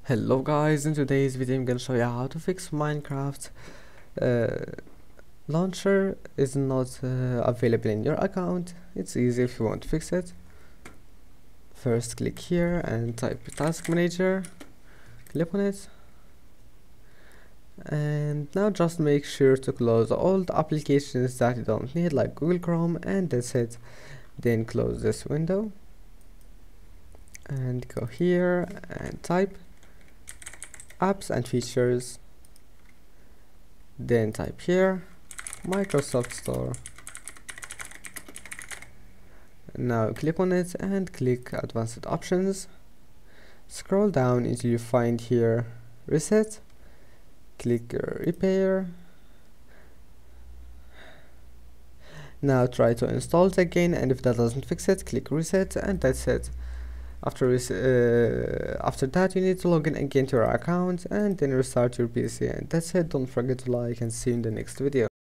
Hello guys, in today's video I'm gonna show you how to fix Minecraft launcher is not available in your account. It's easy if you want to fix it. First click here and type task manager, click on it, and now just make sure to close all the applications that you don't need like Google Chrome, and that's it. Then close this window and go here and type apps and features, then type here Microsoft Store. Now click on it and click advanced options, scroll down until you find here reset, click repair. Now try to install it again, and if that doesn't fix it, click reset, and that's it. After that you need to log in again to your account and then restart your PC, and that's it. Don't forget to like and see you in the next video.